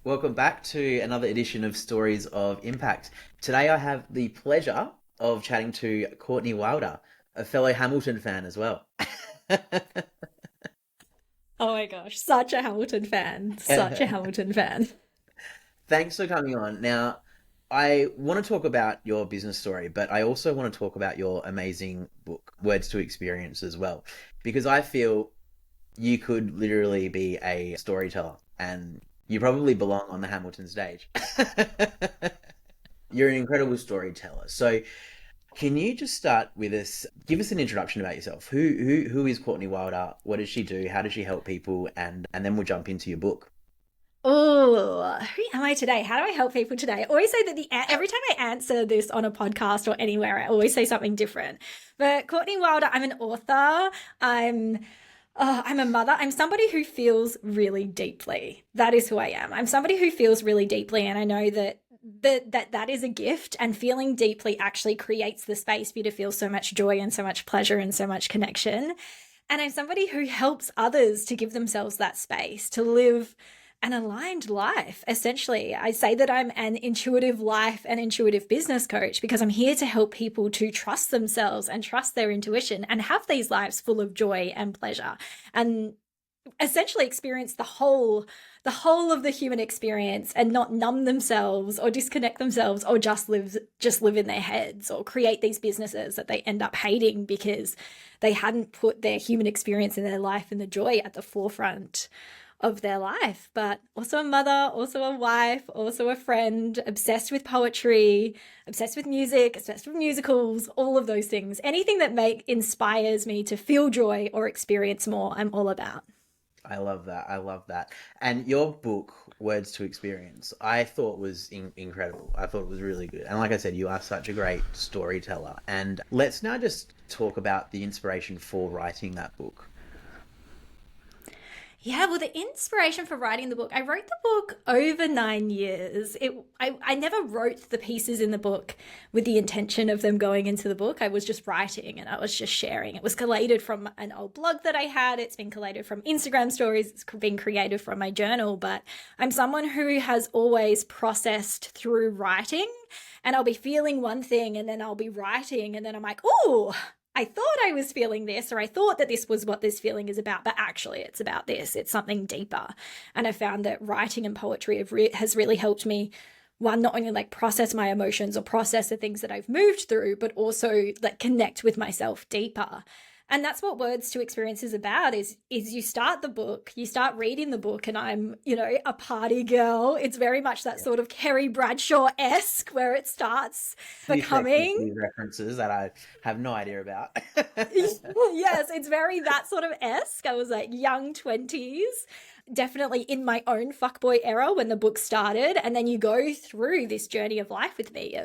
Welcome back to another edition of Stories of Impact. Today I have the pleasure of chatting to Courtney Wilder, a fellow Hamilton fan as well. Oh my gosh, such a Hamilton fan. Such a Hamilton fan. Thanks for coming on. Now, I want to talk about your business story, but I also want to talk about your amazing book, Words to Experience, as well, because I feel you could literally be a storyteller and you probably belong on the Hamilton stage. You're an incredible storyteller. So, can you just start with us? Give us an introduction about yourself. Who is Courtney Wilder? What does she do? How does she help people? And then we'll jump into your book. Oh, who am I today? How do I help people today? I always say that every time I answer this on a podcast or anywhere, I always say something different. But Courtney Wilder, I'm an author. I'm a mother. I'm somebody who feels really deeply. That is who I am. I'm somebody who feels really deeply, and I know that is a gift, and feeling deeply actually creates the space for you to feel so much joy and so much pleasure and so much connection. And I'm somebody who helps others to give themselves that space to live an aligned life. Essentially, I say that I'm an intuitive life and intuitive business coach because I'm here to help people to trust themselves and trust their intuition and have these lives full of joy and pleasure, and essentially experience the whole of the human experience, and not numb themselves or disconnect themselves or just live in their heads or create these businesses that they end up hating because they hadn't put their human experience in their life and the joy at the forefront of their life. But also a mother, also a wife, also a friend, obsessed with poetry, obsessed with music, obsessed with musicals, all of those things. Anything that inspires me to feel joy or experience more, I'm all about. I love that. I love that. And your book, Words to Experience, I thought was incredible. I thought it was really good. And like I said, you are such a great storyteller. And let's now just talk about the inspiration for writing that book. Yeah, well, the inspiration for writing the book, I wrote the book over 9 years. I never wrote the pieces in the book with the intention of them going into the book. I was just writing and I was just sharing. It was collated from an old blog that I had. It's been collated from Instagram stories. It's been created from my journal. But I'm someone who has always processed through writing, and I'll be feeling one thing and then I'll be writing and then I'm like, oh, I thought I was feeling this, or I thought that this was what this feeling is about, but actually it's about this. It's something deeper. And I found that writing and poetry has really helped me, one, not only like process my emotions or process the things that I've moved through, but also like connect with myself deeper. And that's what Words to Experience is about, is you start the book, you start reading the book, and I'm, a party girl. It's very much that Yeah. sort of Kerry Bradshaw-esque where it starts Few Sex and the becoming. City references that I have no idea about. Yes, it's very that sort of esque. I was like young 20s, definitely in my own fuckboy era when the book started. And then you go through this journey of life with me,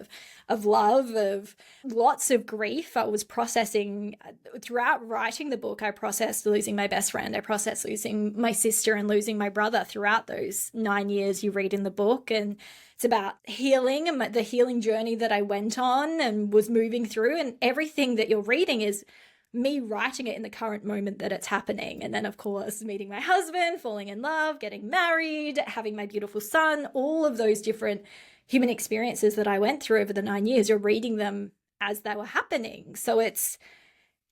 of love, of lots of grief. I was processing throughout writing the book. I processed losing my best friend. I processed losing my sister and losing my brother throughout those 9 years you read in the book. And it's about healing and the healing journey that I went on and was moving through. And everything that you're reading is me writing it in the current moment that it's happening. And then, of course, meeting my husband, falling in love, getting married, having my beautiful son, all of those different human experiences that I went through over the 9 years, you're reading them as they were happening. So it's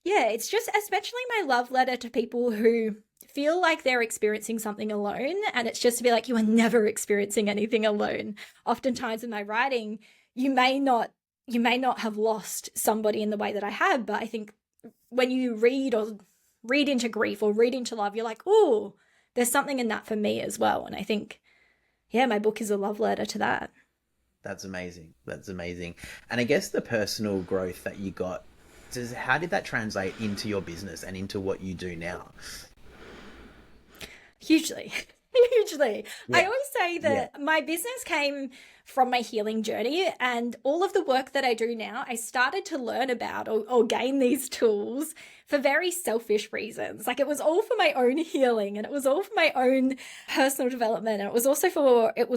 just especially my love letter to people who feel like they're experiencing something alone. And it's just to be like, you are never experiencing anything alone. Oftentimes in my writing, you may not have lost somebody in the way that I have, but I think when you read into grief or read into love, you're like, oh, there's something in that for me as well. And I think, yeah, my book is a love letter to that. That's amazing. That's amazing. And I guess the personal growth that you got, how did that translate into your business and into what you do now? Hugely. Hugely. I Yeah. always say Yeah. that my business came from my healing journey, and all of the work that I do now, I started to learn about or gain these tools for very selfish reasons. Like, it was all for my own healing, and it was all for my own personal development, and it was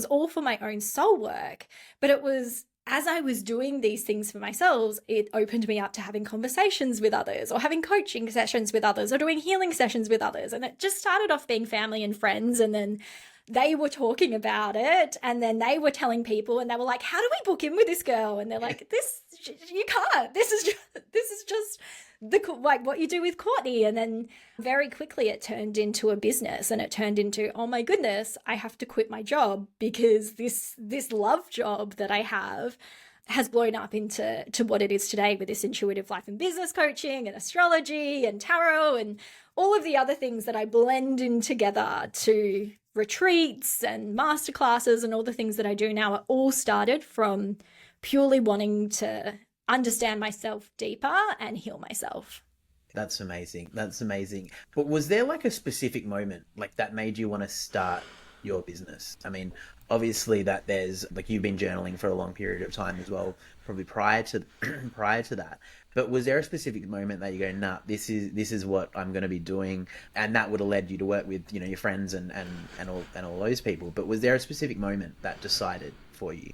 all for my own soul work. But it was as I was doing these things for myself, it opened me up to having conversations with others or having coaching sessions with others or doing healing sessions with others. And it just started off being family and friends. And then they were talking about it, and then they were telling people, and they were like, how do we book in with this girl? And they're like, you can't, this is just like what you do with Courtney. And then very quickly it turned into a business, and it turned into, oh my goodness, I have to quit my job because this love job that I have has blown up into what it is today, with this intuitive life and business coaching and astrology and tarot and all of the other things that I blend in together to retreats and masterclasses, and all the things that I do now are all started from purely wanting to understand myself deeper and heal myself. That's amazing. That's amazing. But was there like a specific moment like that made you want to start your business? I mean, obviously that there's like, you've been journaling for a long period of time as well, probably prior to prior to that. But was there a specific moment that you go, nah, this is what I'm going to be doing, and that would have led you to work with, your friends and all those people? But was there a specific moment that decided for you?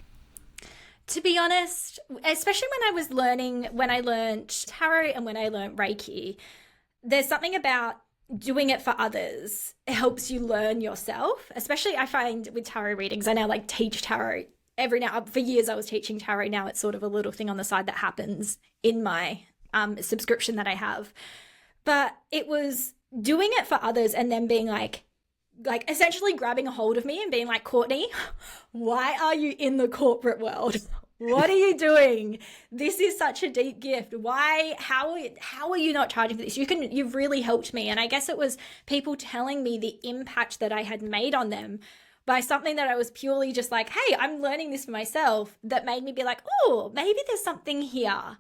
To be honest, especially when I learned tarot and when I learned Reiki, there's something about doing it for others. It helps you learn yourself. Especially I find with tarot readings, I now like teach tarot for years I was teaching tarot. Now it's sort of a little thing on the side that happens in my subscription that I have. But it was doing it for others and then being like essentially grabbing a hold of me and being like, Courtney, why are you in the corporate world? What are you doing? This is such a deep gift. How are you not charging for this? You've really helped me. And I guess it was people telling me the impact that I had made on them by something that I was purely just like, hey, I'm learning this for myself, that made me be like, oh, maybe there's something here.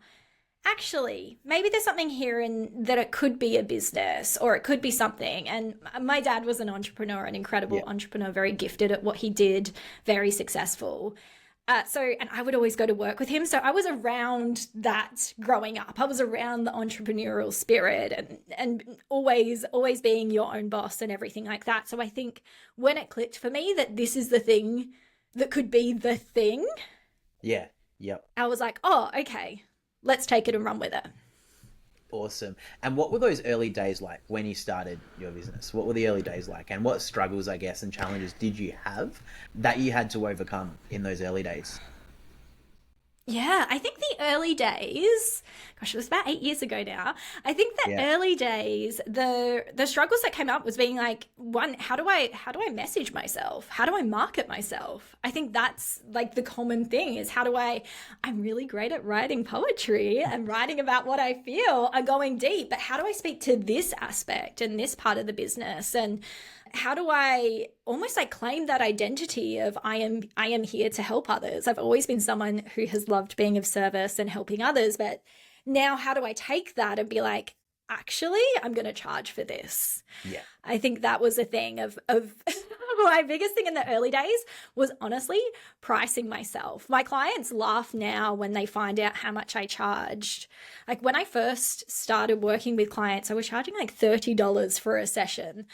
Actually, maybe there's something here in that it could be a business, or it could be something. And my dad was an entrepreneur, an incredible entrepreneur, very gifted at what he did, very successful. And I would always go to work with him. So I was around that growing up. I was around the entrepreneurial spirit and always being your own boss and everything like that. So I think when it clicked for me that this is the thing that could be the thing. Yeah. Yep. I was like, oh, okay, let's take it and run with it. Awesome. And what were those early days like when you started your business? What were the early days like, and what struggles, I guess, and challenges did you have that you had to overcome in those early days? Yeah, I think the early days, gosh, it was about 8 years ago now. I think the early days, the struggles that came up was being like, one, how do I message myself? How do I market myself? I think that's like the common thing is I'm really great at writing poetry and writing about what I feel and going deep, but how do I speak to this aspect and this part of the business? And how do I almost like claim that identity of I am here to help others? I've always been someone who has loved being of service and helping others, but now how do I take that and be like, actually, I'm going to charge for this? Yeah. I think that was a thing of my biggest thing in the early days was honestly pricing myself. My clients laugh now when they find out how much I charged. Like when I first started working with clients, I was charging like $30 for a session.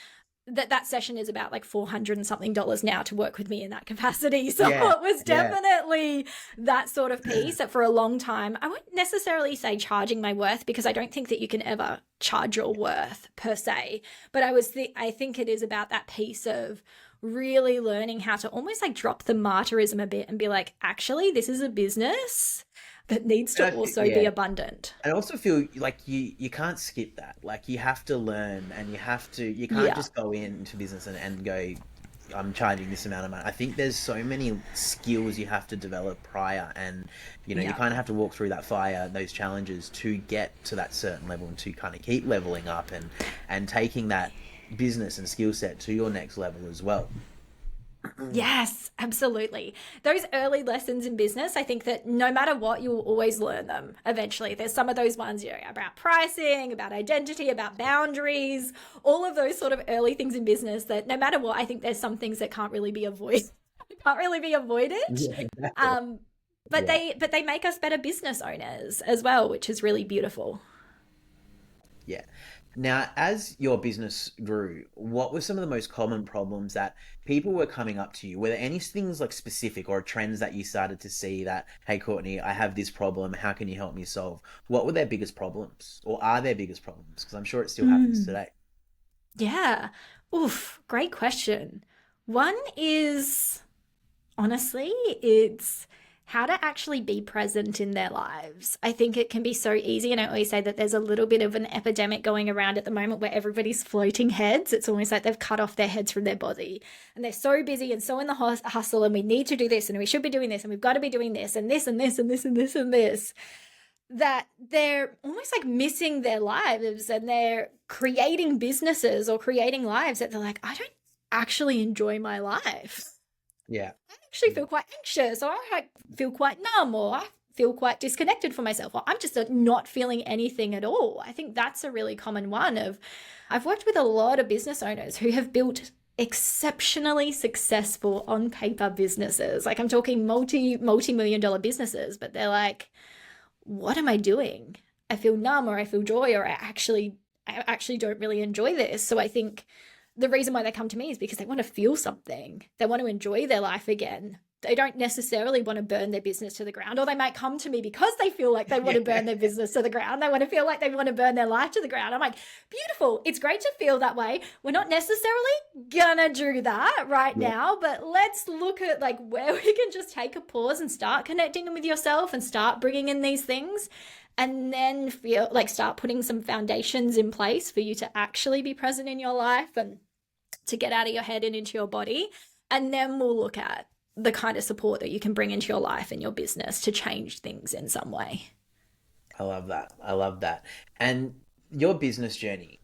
That session is about like $400 and something now to work with me in that capacity. So it was definitely that sort of piece that for a long time, I wouldn't necessarily say charging my worth, because I don't think that you can ever charge your worth per se. But I think it is about that piece of really learning how to almost like drop the martyrism a bit and be like, actually, this is a business that needs to also be abundant. I also feel like you can't skip that. Like you have to learn, and you can't just go into business and go, I'm charging this amount of money. I think there's so many skills you have to develop prior, and you kind of have to walk through that fire, those challenges to get to that certain level, and to kind of keep leveling up and taking that business and skill set to your next level as well. Yes, absolutely. Those early lessons in business, I think that no matter what, you'll always learn them eventually. There's some of those ones, about pricing, about identity, about boundaries, all of those sort of early things in business that no matter what, I think there's some things that can't really be avoided. Yeah, exactly. But they make us better business owners as well, which is really beautiful. Yeah. Now, as your business grew, what were some of the most common problems that people were coming up to you? Were there any things like specific or trends that you started to see that, hey, Courtney, I have this problem. How can you help me solve? What were their biggest problems, or are their biggest problems? Because I'm sure it still happens today. Yeah. Oof, great question. One is, honestly, it's how to actually be present in their lives. I think it can be so easy. And I always say that there's a little bit of an epidemic going around at the moment where everybody's floating heads. It's almost like they've cut off their heads from their body. And they're so busy and so in the hustle, and we need to do this and we should be doing this and we've got to be doing this and this and this and this and this and this, that they're almost like missing their lives, and they're creating businesses or creating lives that they're like, I don't actually enjoy my life. Yeah. I actually feel quite anxious, or I feel quite numb, or I feel quite disconnected from myself, or I'm just not feeling anything at all. I think that's a really common one. I've worked with a lot of business owners who have built exceptionally successful on paper businesses. Like I'm talking multi-million dollar businesses, but they're like, what am I doing? I feel numb, or I feel joy, or I actually don't really enjoy this. So I think the reason why they come to me is because they want to feel something. They want to enjoy their life again. They don't necessarily want to burn their business to the ground, or they might come to me because they feel like they want to burn their business to the ground. They want to feel like they want to burn their life to the ground. I'm like, beautiful. It's great to feel that way. We're not necessarily gonna do that right now, but let's look at like where we can just take a pause and start connecting with yourself and start bringing in these things. And then feel like start putting some foundations in place for you to actually be present in your life and to get out of your head and into your body. And then we'll look at the kind of support that you can bring into your life and your business to change things in some way. I love that. I love that. And your business journey,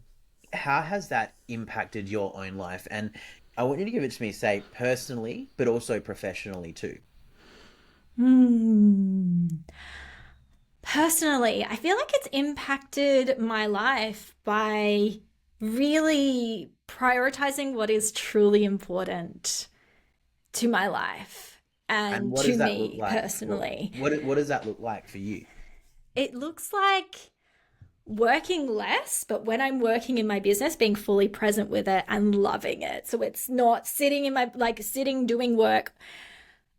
how has that impacted your own life? And I want you to give it to me, say personally, but also professionally too. Personally, I feel like it's impacted my life by really prioritizing what is truly important to my life and what to does that me look like? personally. What does that look like for you? It looks like working less, but when I'm working in my business, being fully present with it and loving it. So it's not sitting doing work,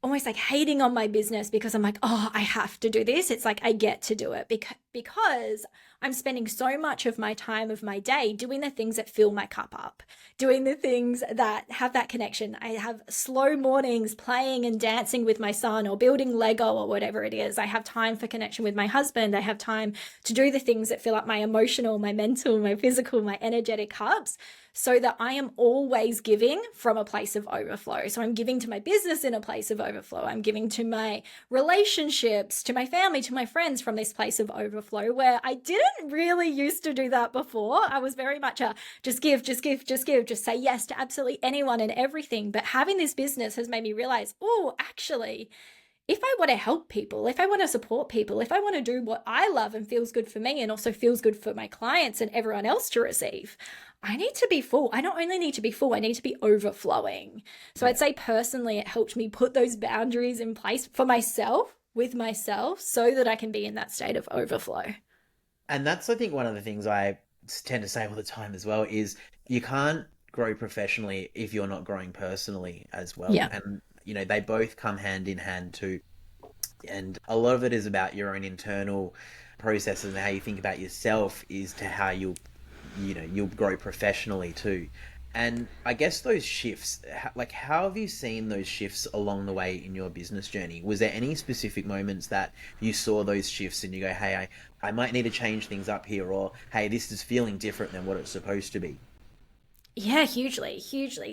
almost like hating on my business because I'm like, oh, I have to do this. It's like I get to do it because I'm spending so much of my time of my day doing the things that fill my cup up, doing the things that have that connection. I have slow mornings playing and dancing with my son or building Lego or whatever it is. I have time for connection with my husband. I have time to do the things that fill up my emotional, my mental, my physical, my energetic cups, so that I am always giving from a place of overflow. So I'm giving to my business in a place of overflow. I'm giving to my relationships, to my family, to my friends from this place of overflow, where I didn't really used to do that before. I was very much a just give, just say yes to absolutely anyone and everything. But having this business has made me realize, oh, actually, if I want to help people, if I want to support people, if I want to do what I love and feels good for me and also feels good for my clients and everyone else to receive, I need to be full. I not only need to be full, I need to be overflowing. So I'd say personally, it helped me put those boundaries in place for myself, with myself, so that I can be in that state of overflow. And that's, I think, one of the things I tend to say all the time as well is you can't grow professionally if you're not growing personally as well. Yeah. And, they both come hand in hand too. And a lot of it is about your own internal processes and how you think about yourself is to how you'll grow professionally too. And I guess those shifts, like how have you seen those shifts along the way in your business journey? Was there any specific moments that you saw those shifts and you go, hey, I might need to change things up here, or hey, this is feeling different than what it's supposed to be? Yeah, hugely.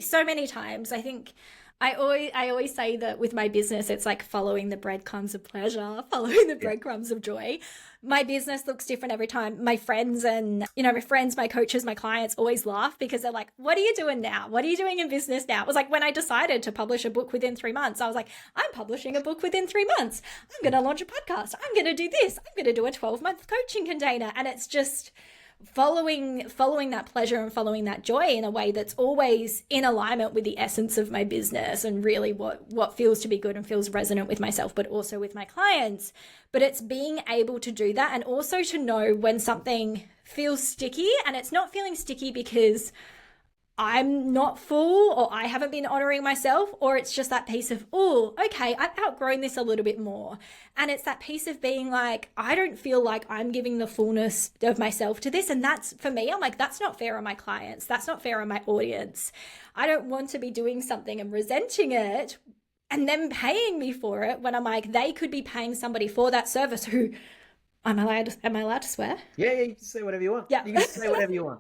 So many times. I think I always say that with my business, it's like following the breadcrumbs of pleasure, following the breadcrumbs of joy. My business looks different every time. My friends my coaches, my clients always laugh because they're like, what are you doing now? What are you doing in business now? It was like when I decided to publish a book within 3 months, I was like, I'm publishing a book within 3 months. I'm going to launch a podcast. I'm going to do this. I'm going to do a 12-month coaching container. And it's just following that pleasure and following that joy in a way that's always in alignment with the essence of my business and really what feels to be good and feels resonant with myself, but also with my clients. But it's being able to do that and also to know when something feels sticky, and it's not feeling sticky because I'm not full, or I haven't been honoring myself, or it's just that piece of, oh, okay, I've outgrown this a little bit more. And it's that piece of being like, I don't feel like I'm giving the fullness of myself to this. And that's, for me, I'm like, that's not fair on my clients. That's not fair on my audience. I don't want to be doing something and resenting it and them paying me for it when I'm like, they could be paying somebody for that service who, am I allowed to swear? Yeah, you can say whatever you want. Yeah. You can say whatever you want.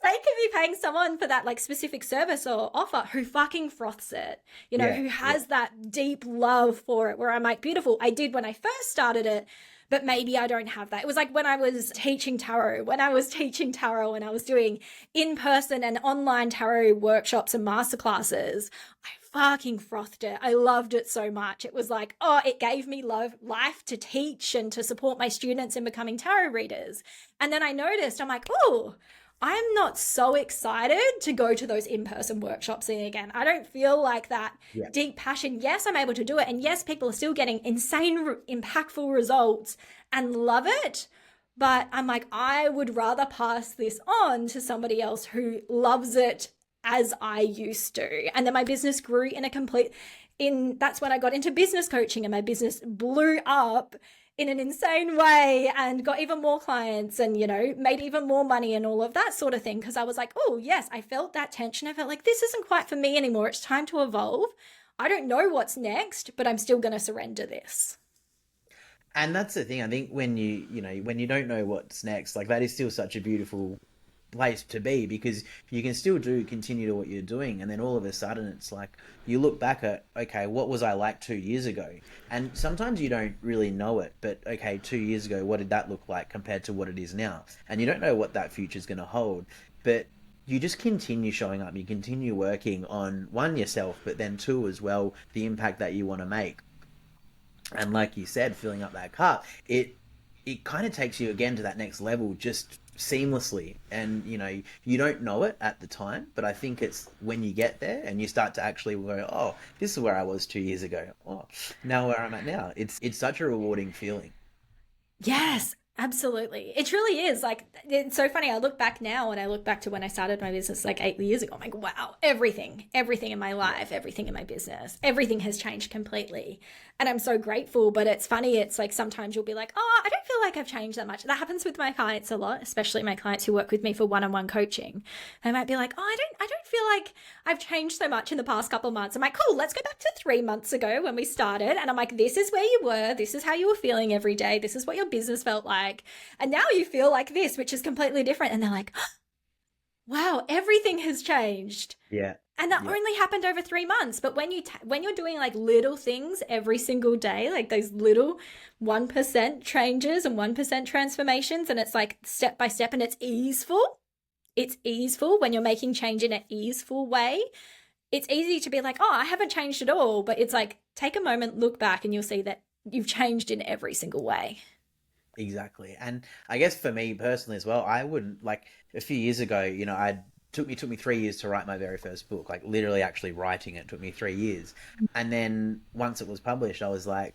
They could be paying someone for that like specific service or offer who fucking froths it, who has that deep love for it, where I'm like, beautiful, I did when I first started it, but maybe I don't have that. It was like when I was teaching tarot, and I was doing in-person and online tarot workshops and masterclasses. I fucking frothed it. I loved it so much. It was like, oh, it gave me life to teach and to support my students in becoming tarot readers. And then I noticed, I'm like, oh, I'm not so excited to go to those in-person workshops again. I don't feel like that deep passion. Yes, I'm able to do it. And yes, people are still getting insane, impactful results and love it. But I'm like, I would rather pass this on to somebody else who loves it as I used to. And then my business grew that's when I got into business coaching, and my business blew up in an insane way and got even more clients and, made even more money and all of that sort of thing. Because I was like, oh, yes, I felt that tension. I felt like this isn't quite for me anymore. It's time to evolve. I don't know what's next, but I'm still going to surrender this. And that's the thing. I think when when you don't know what's next, like that is still such a beautiful place to be, because you can still continue to what you're doing, and then all of a sudden it's like you look back at, okay, what was I like 2 years ago? And sometimes you don't really know it, but okay, 2 years ago, what did that look like compared to what it is now? And you don't know what that future is going to hold, but you just continue showing up, you continue working on, one, yourself, but then two, as well, the impact that you want to make. And like you said, filling up that cup, it kind of takes you again to that next level just seamlessly. And you don't know it at the time, but I think it's when you get there and you start to actually go, oh, this is where I was 2 years ago, oh, now where I'm at now, it's such a rewarding feeling. Yes, absolutely. It truly is. Like, it's so funny. I look back now, and I look back to when I started my business like 8 years ago. I'm like, wow, everything in my life, everything in my business, everything has changed completely. And I'm so grateful. But it's funny. It's like sometimes you'll be like, oh, I don't feel like I've changed that much. That happens with my clients a lot, especially my clients who work with me for one-on-one coaching. They might be like, oh, I don't feel like I've changed so much in the past couple of months. I'm like, cool, let's go back to 3 months ago when we started. And I'm like, this is where you were. This is how you were feeling every day. This is what your business felt like. And now you feel like this, which is completely different. And they're like, oh, wow, everything has changed. Yeah. And that only happened over 3 months. But when you're doing like little things every single day, like those little 1% changes and 1% transformations, and it's like step by step, and it's easeful. It's easeful when you're making change in an easeful way. It's easy to be like, oh, I haven't changed at all. But it's like, take a moment, look back, and you'll see that you've changed in every single way. Exactly. And I guess for me personally as well, I wouldn't, like, a few years ago, took me 3 years to write my very first book. Like, literally actually writing it took me 3 years. And then once it was published, I was like,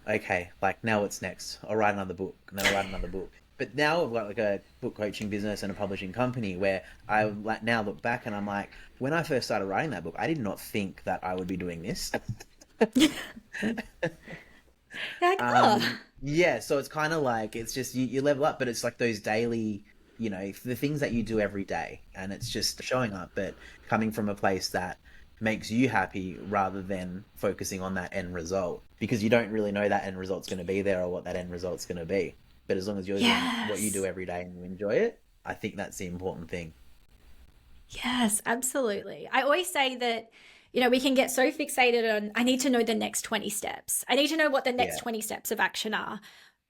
okay, like, now what's next? I'll write another book, and then I'll write another book. But now I've got like a book coaching business and a publishing company where I like now look back and I'm like, when I first started writing that book, I did not think that I would be doing this. Like, oh. Yeah, so it's kind of like, it's just, you level up, but it's like those daily, the things that you do every day, and it's just showing up, but coming from a place that makes you happy rather than focusing on that end result, because you don't really know that end result's going to be there or what that end result's going to be. But as long as you're doing what you do every day and you enjoy it, I think that's the important thing. Yes, absolutely. I always say that, we can get so fixated on, I need to know the next 20 steps. I need to know what the next 20 steps of action are.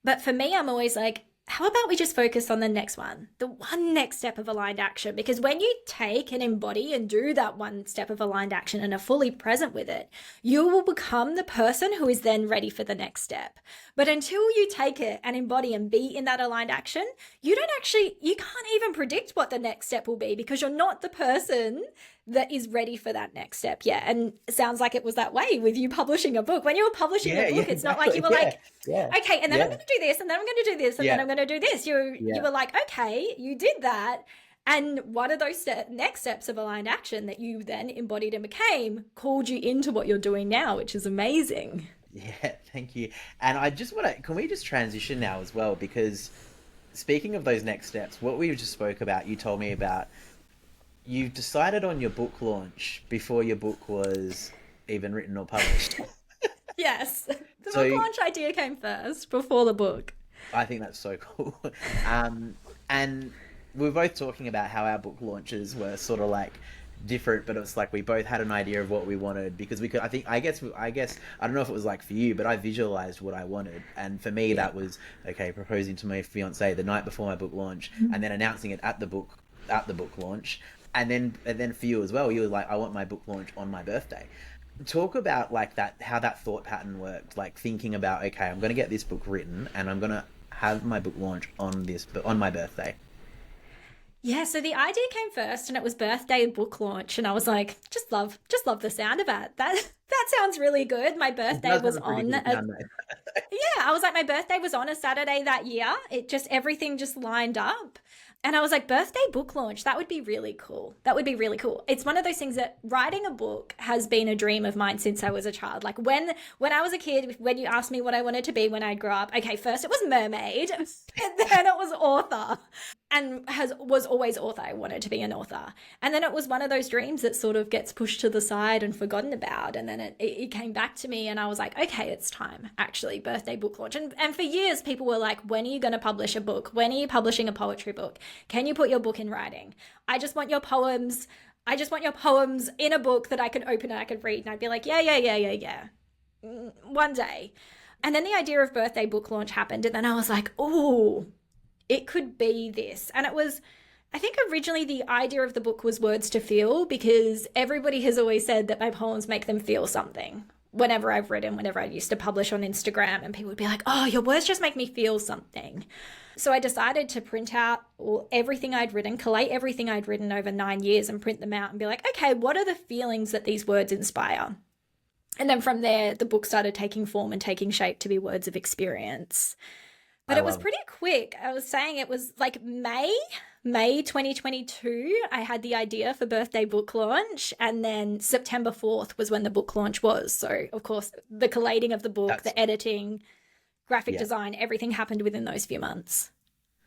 But for me, I'm always like, how about we just focus on the next one, the one next step of aligned action? Because when you take and embody and do that one step of aligned action and are fully present with it, you will become the person who is then ready for the next step. But until you take it and embody and be in that aligned action, you can't even predict what the next step will be, because you're not the person that is ready for that next step. Yeah. And it sounds like it was that way with you publishing a book. When you were publishing a book, it's not like you were like, okay, and then I'm going to do this, and then I'm going to do this, and then I'm going to do this. You were like, okay, you did that. And one of those next steps of aligned action that you then embodied and became called you into what you're doing now, which is amazing. Yeah, thank you. And I just want to, can we just transition now as well? Because speaking of those next steps, what we just spoke about, you told me about, you decided on your book launch before your book was even written or published. Yes. The book So launch idea came first before the book. I think that's so cool. And we were both talking about how our book launches were sort of like different, but it's like we both had an idea of what we wanted because we could. I guess I don't know if it was like for you, but I visualized what I wanted, and for me Yeah. that was okay. Proposing to my fiance the night before my book launch, and then announcing it at the book launch, and then for you as well, you were like, I want my book launch on my birthday. Talk about like that, how that thought pattern worked, like thinking about, okay, I'm going to get this book written and I'm going to have my book launch on my birthday. Yeah, so the idea came first and it was birthday book launch and I was like, just love the sound of it. That sounds really good. My It birthday does have was a pretty on good a, sound, though. yeah, I was like, my birthday was on a Saturday that year. It just, everything just lined up. And I was like, birthday book launch, that would be really cool. That would be really cool. It's one of those things that writing a book has been a dream of mine since I was a child. Like when I was a kid, when you asked me what I wanted to be when I grew up, okay, first it was mermaid, and then it was author. And was always author. I wanted to be an author. And then it was one of those dreams that sort of gets pushed to the side and forgotten about. And then it came back to me and I was like, okay, it's time, actually, birthday book launch. And for years, people were like, when are you going to publish a book? When are you publishing a poetry book? Can you put your book in writing? I just want your poems. I just want your poems in a book that I could open and I could read. And I'd be like, yeah, yeah, yeah, yeah, yeah. One day. And then the idea of birthday book launch happened. And then I was like, oh, it could be this. And it was, I think originally the idea of the book was words to feel because everybody has always said that my poems make them feel something. Whenever I've written, whenever I used to publish on Instagram, and people would be like, oh, your words just make me feel something. So I decided to print out everything I'd written, collate everything I'd written over 9 years and print them out and be like, okay, what are the feelings that these words inspire? And then from there, the book started taking form and taking shape to be words of experience. But I it was love it. pretty quick. I was saying it was like May 2022. I had the idea for birthday book launch. And then September 4th was when the book launch was. So, of course, the collating of the book, That's the editing, graphic yeah, design, everything happened within those few months.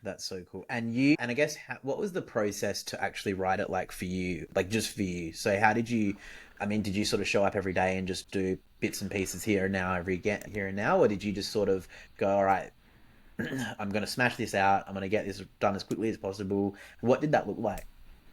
that's so cool. And I guess what was the process to actually write it like for you, like just for you? So how did you? I mean, did you sort of show up every day and just do bits and pieces here and now, here and now, or did you just sort of go, all right, I'm going to smash this out. I'm going to get this done as quickly as possible. What did that look like?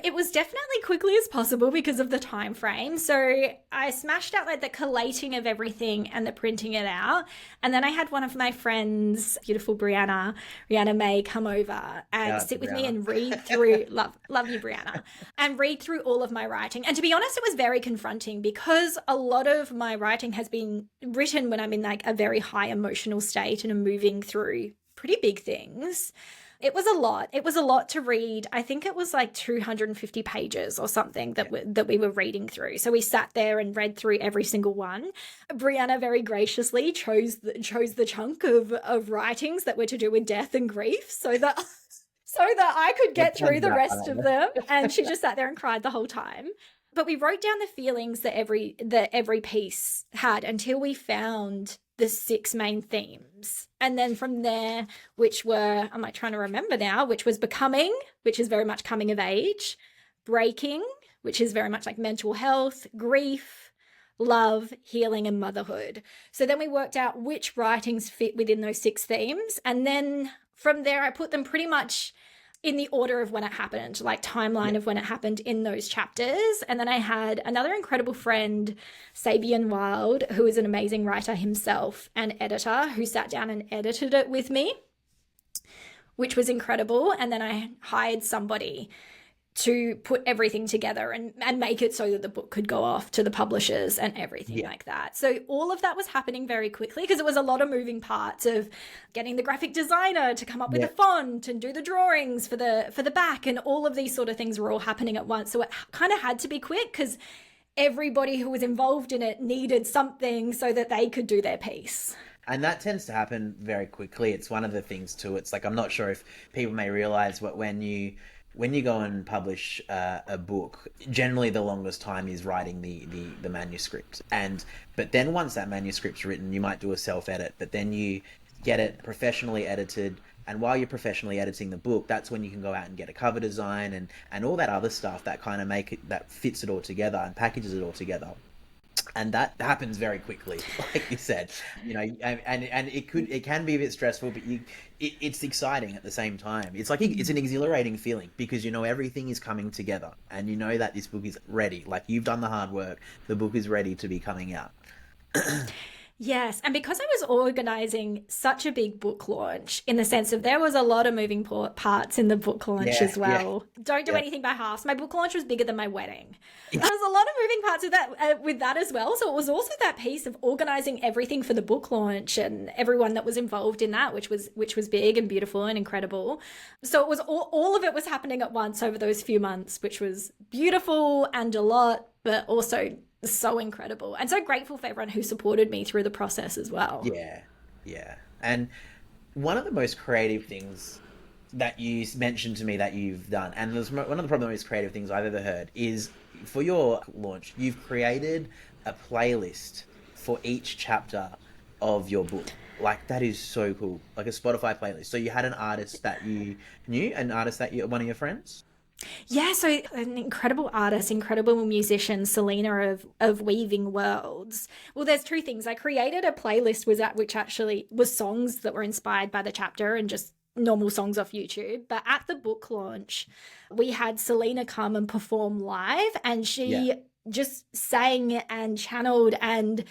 It was definitely quickly as possible because of the time frame. So I smashed out like the collating of everything and the printing it out. And then I had one of my friends, beautiful Brianna May, come over and Shout out to sit with me Brianna. and read through, love you, Brianna, and read through all of my writing. And to be honest, it was very confronting because a lot of my writing has been written when I'm in like a very high emotional state and I'm moving through pretty big things. It was a lot. It was a lot to read. I think it was like 250 pages or something Yeah. that we were reading through. So we sat there and read through every single one. Brianna very graciously chose the chunk of writings that were to do with death and grief, so that I could What get through one's the that, rest of Anna? them. And she just sat there and cried the whole time. But we wrote down the feelings that every piece had until we found the 6 main themes. And then from there, which were, I'm like trying to remember now, which was becoming, which is very much coming of age, breaking, which is very much like mental health, grief, love, healing, and motherhood. So then we worked out which writings fit within those 6 themes. And then from there, I put them pretty much in the order of when it happened, like Yeah. timeline of when it happened in those chapters. And then I had another incredible friend, Sabian Wild, who is an amazing writer himself and editor, who sat down and edited it with me, which was incredible. And then I hired somebody to put everything together and make it so that the book could go off to the publishers and everything Yeah. like that. So all of that was happening very quickly because it was a lot of moving parts of getting the graphic designer to come up with Yeah. the font and do the drawings for the back, and all of these sort of things were all happening at once. So it kind of had to be quick because everybody who was involved in it needed something so that they could do their piece. And that tends to happen very quickly. It's one of the things too. It's like I'm not sure if people may realize what when you go and publish a book, generally the longest time is writing the manuscript. But then once that manuscript's written, you might do a self-edit, but then you get it professionally edited. And while you're professionally editing the book, that's when you can go out and get a cover design and all that other stuff that kind of that fits it all together and packages it all together. And that happens very quickly, like you said, and it can be a bit stressful, but it's exciting at the same time. It's like it's an exhilarating feeling because everything is coming together, and that this book is ready. Like, you've done the hard work, the book is ready to be coming out. Yes, and because I was organizing such a big book launch, in the sense of there was a lot of moving parts in the book launch as well. Don't do anything by halves. My book launch was bigger than my wedding. There was a lot of moving parts with that as well. So it was also that piece of organizing everything for the book launch and everyone that was involved in that, which was big and beautiful and incredible. So it was all of it was happening at once over those few months, which was beautiful and a lot, but also so incredible, and so grateful for everyone who supported me through the process as well. Yeah. And one of the most creative things that you mentioned to me that you've done, and one of the probably most creative things I've ever heard, is for your launch, you've created a playlist for each chapter of your book. Like, that is so cool. Like a Spotify playlist. So you had an artist that you knew, one of your friends? Yeah, so an incredible artist, incredible musician, Selena of Weaving Worlds. Well, there's two things. I created a playlist which actually was songs that were inspired by the chapter and just normal songs off YouTube. But at the book launch, we had Selena come and perform live, and she just sang and channeled, and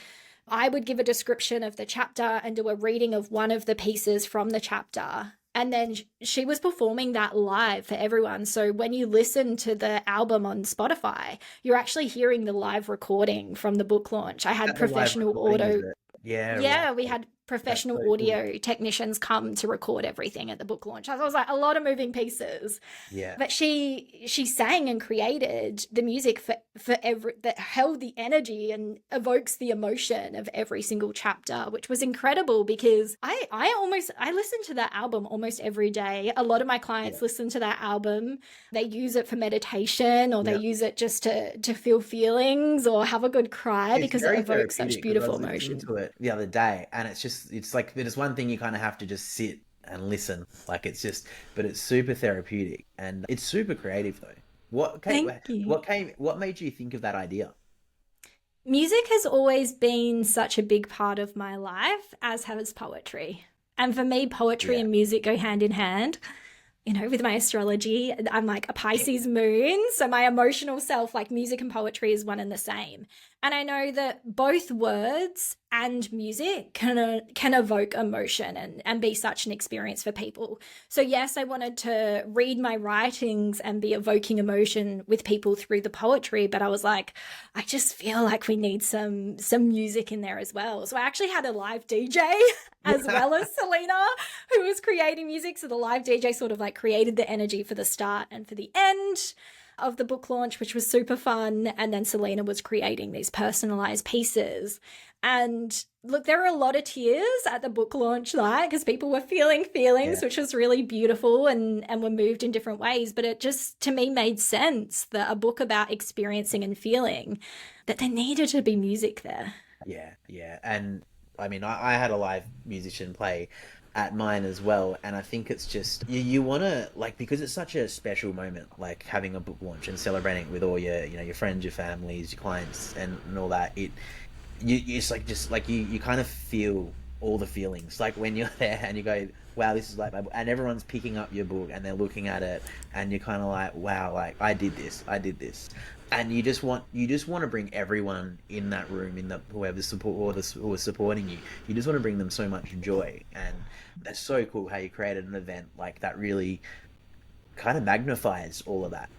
I would give a description of the chapter and do a reading of one of the pieces from the chapter. And then she was performing that live for everyone. So when you listen to the album on Spotify, you're actually hearing the live recording from the book launch. I had professional audio. Yeah, we had professional audio technicians come to record everything at the book launch. So I was like, a lot of moving pieces. Yeah. But she sang and created the music for every, that held the energy and evokes the emotion of every single chapter, which was incredible because I listen to that album almost every day. A lot of my clients listen to that album. They use it for meditation, or they use it just to feel feelings or have a good cry, because it evokes such beautiful emotion. To it the other day, and it's like there's one thing you kind of have to just sit and listen, like but it's super therapeutic and it's super creative though. What made you think of that idea? Music has always been such a big part of my life, as has poetry. And for me, poetry and music go hand in hand. With my astrology, I'm like a Pisces moon. So my emotional self, like music and poetry, is one and the same. And I know that both words and music can evoke emotion and be such an experience for people. So yes, I wanted to read my writings and be evoking emotion with people through the poetry, but I was like, I just feel like we need some music in there as well. So I actually had a live DJ as well as Selena, who was creating music. So the live DJ sort of like created the energy for the start and for the end of the book launch, which was super fun. And then Selena was creating these personalized pieces. And look, there were a lot of tears at the book launch night because people were feeling feelings, which was really beautiful, and were moved in different ways. But it just, to me, made sense that a book about experiencing and feeling, that there needed to be music there. Yeah. And I mean, I had a live musician play at mine as well, and I think it's just you want to, like, because it's such a special moment, like having a book launch and celebrating with all your your friends, your families, your clients, and all that. It's like you kind of feel all the feelings, like when you're there and you go, wow, this is like my book, and everyone's picking up your book and they're looking at it, and you're kind of like, wow, like I did this, and you just want to bring everyone in that room, in the whoever's who is supporting you. You just want to bring them so much joy, and that's so cool how you created an event like that. Really kind of magnifies all of that.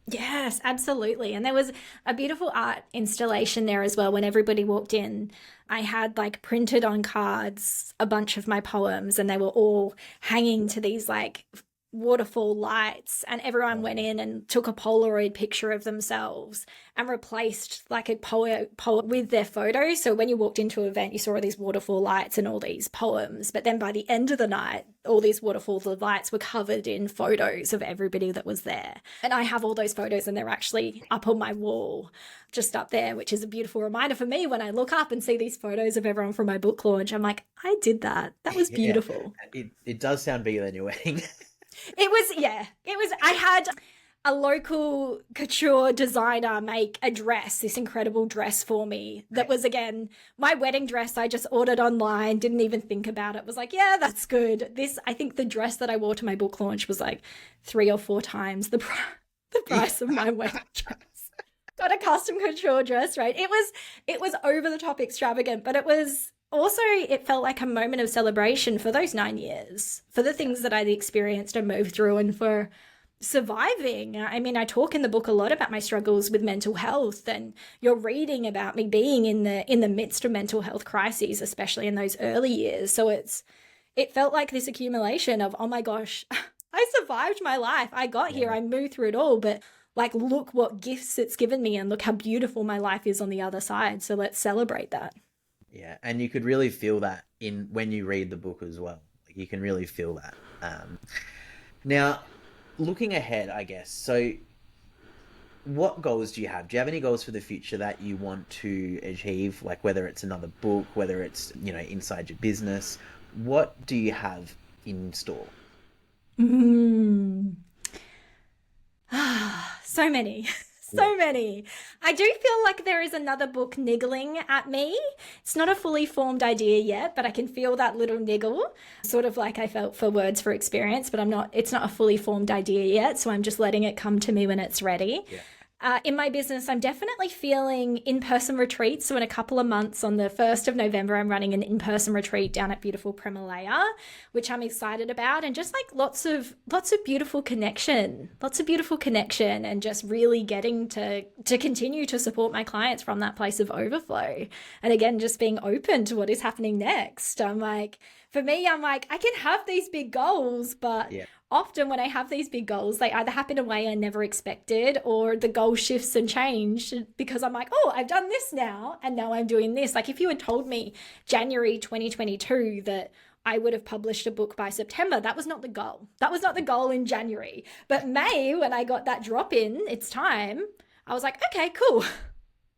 Yes, absolutely. And there was a beautiful art installation there as well. When everybody walked in, I had like printed on cards a bunch of my poems, and they were all hanging to these like waterfall lights, and everyone went Oh, in and took a Polaroid picture of themselves and replaced like a poem with their photo. So when you walked into an event, you saw all these waterfall lights and all these poems. But then by the end of the night, all these waterfall lights were covered in photos of everybody that was there. And I have all those photos, and they're actually up on my wall, just up there, which is a beautiful reminder for me when I look up and see these photos of everyone from my book launch. I'm like, I did that. That was yeah. beautiful. It does sound bigger than your wedding. I had a local couture designer make a dress, this incredible dress for me that was, again, my wedding dress. I just ordered online, didn't even think about it, was like, yeah, that's good. I think the dress that I wore to my book launch was like 3 or 4 times the price of my wedding dress. Got a custom couture dress, right? It was over the top extravagant, but it was also, it felt like a moment of celebration for those 9 years, for the things that I'd experienced and moved through, and for surviving. I mean, I talk in the book a lot about my struggles with mental health, and you're reading about me being in the midst of mental health crises, especially in those early years. So it felt like this accumulation of, oh my gosh, I survived my life. I got here. I moved through it all, but like, look what gifts it's given me, and look how beautiful my life is on the other side. So let's celebrate that. Yeah, and you could really feel that in when you read the book as well. Like, you can really feel that. Now, looking ahead, I guess. So, what goals do you have? Do you have any goals for the future that you want to achieve? Like, whether it's another book, whether it's, inside your business. What do you have in store? So many. So many. I do feel like there is another book niggling at me. It's not a fully formed idea yet, but I can feel that little niggle, sort of like I felt for Words for Experience, but it's not a fully formed idea yet. So I'm just letting it come to me when it's ready. Yeah. In my business, I'm definitely feeling in-person retreats. So in a couple of months, on the 1st of November, I'm running an in-person retreat down at beautiful Premalea, which I'm excited about. And just like lots of beautiful connection, and just really getting to continue to support my clients from that place of overflow. And again, just being open to what is happening next. For me, I can have these big goals, but often when I have these big goals, they either happen in a way I never expected, or the goal shifts and change because I'm like, oh, I've done this now, and now I'm doing this. Like, if you had told me January 2022 that I would have published a book by September, that was not the goal. That was not the goal in January. But May, when I got that drop in, it's time, I was like, okay, cool.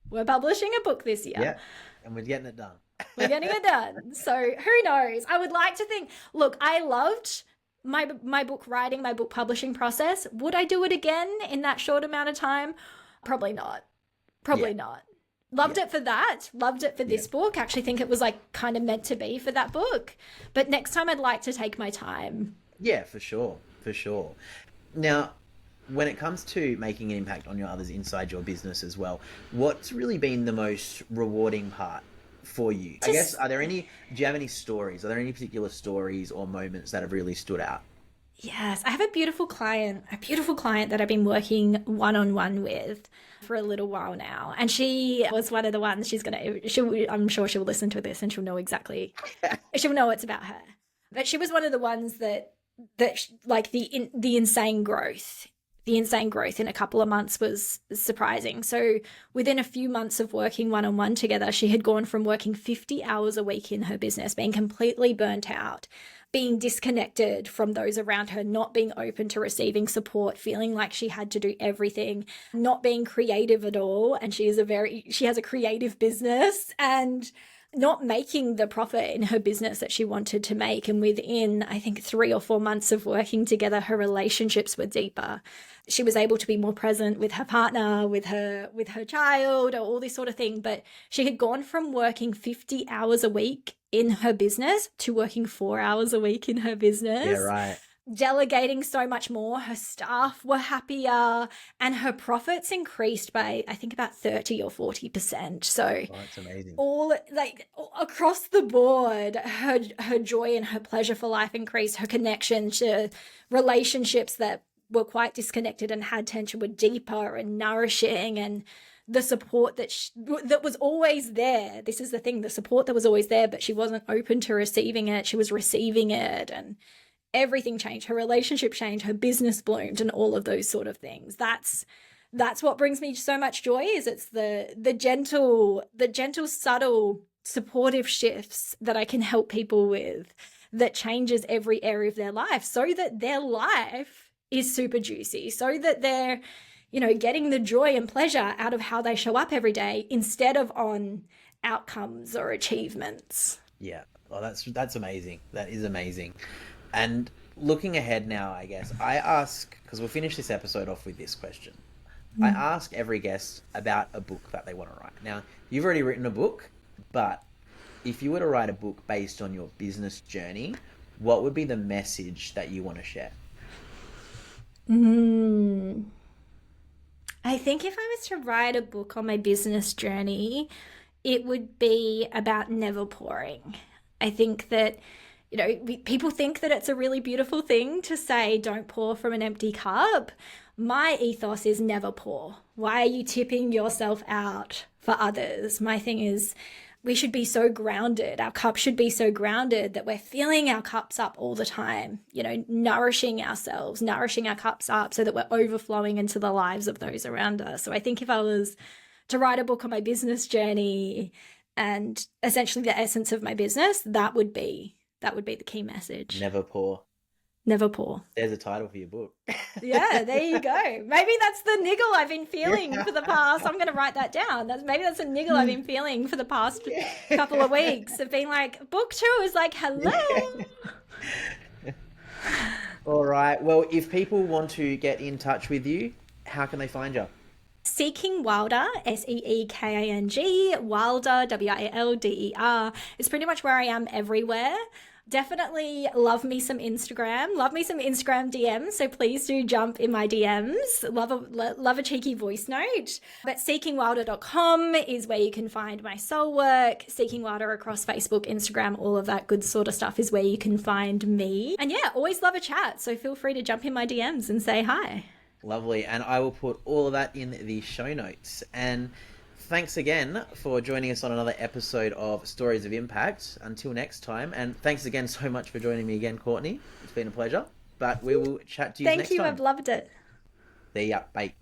We're publishing a book this year. Yeah, and we're getting it done. We're getting it done. So who knows? I would like to think, look, I loved my book writing, my book publishing process. Would I do it again in that short amount of time? Probably not. Not. Loved it for that. Loved it for this book. Actually think it was like kind of meant to be for that book. But next time I'd like to take my time. Yeah, for sure. For sure. Now, when it comes to making an impact on your others inside your business as well, what's really been the most rewarding part for you? I guess, do you have any stories? Are there any particular stories or moments that have really stood out? Yes, I have a beautiful client that I've been working one-on-one with for a little while now. And she was one of the ones I'm sure she'll listen to this and she'll know it's about her. But she was one of the ones that like the insane growth. The insane growth in a couple of months was surprising. So within a few months of working one-on-one together, she had gone from working 50 hours a week in her business, being completely burnt out, being disconnected from those around her, not being open to receiving support, feeling like she had to do everything, not being creative at all. And she has a creative business, and not making the profit in her business that she wanted to make. And within, I think, 3 or 4 months of working together, her relationships were deeper. She was able to be more present with her partner, with her child, or all this sort of thing. But she had gone from working 50 hours a week in her business to working 4 hours a week in her business. Yeah, right. Delegating so much more. Her staff were happier, and her profits increased by, I think, about 30 or 40%. So that's amazing. All across the board, her joy and her pleasure for life increased. Her connection to relationships that were quite disconnected and had tension were deeper and nourishing, and the support that was always there. This is the thing, the support that was always there, but she wasn't open to receiving it. She was receiving it, and everything changed. Her relationship changed, her business bloomed, and all of those sort of things. That's what brings me so much joy. Is it's the gentle, subtle, supportive shifts that I can help people with, that changes every area of their life, so that their life is super juicy, so that they're, getting the joy and pleasure out of how they show up every day instead of on outcomes or achievements. Yeah. Oh, that's amazing. That is amazing. And looking ahead now, I guess I ask, because we'll finish this episode off with this question. I ask every guest about a book that they want to write. Now, you've already written a book, but if you were to write a book based on your business journey, what would be the message that you want to share? I think if I was to write a book on my business journey, it would be about never pouring. I think that, people think that it's a really beautiful thing to say, don't pour from an empty cup. My ethos is never pour. Why are you tipping yourself out for others? My thing is, we should be so grounded. Our cup should be so grounded that we're filling our cups up all the time, nourishing ourselves, nourishing our cups up so that we're overflowing into the lives of those around us. So I think if I was to write a book on my business journey and essentially the essence of my business, that would be the key message. Never pour. Never pour. There's a title for your book. Yeah, there you go. Maybe that's the niggle I've been feeling for the past. I'm going to write that down. Maybe that's a niggle I've been feeling for the past couple of weeks of being like, book 2 is like, hello. All right. Well, if people want to get in touch with you, how can they find you? Seeking Wilder, SEEKANG, Wilder, WILDER, is pretty much where I am everywhere. Definitely love me some Instagram. Love me some Instagram DMs. So please do jump in my DMs. Love a cheeky voice note. But seekingwilder.com is where you can find my soul work. Seeking Wilder across Facebook, Instagram, all of that good sort of stuff is where you can find me. And yeah, always love a chat. So feel free to jump in my DMs and say hi. Lovely. And I will put all of that in the show notes. And thanks again for joining us on another episode of Stories of Impact. Until next time. And thanks again so much for joining me again, Courtney. It's been a pleasure. But we will chat to you next time. Thank you. I've loved it. See ya. Bye.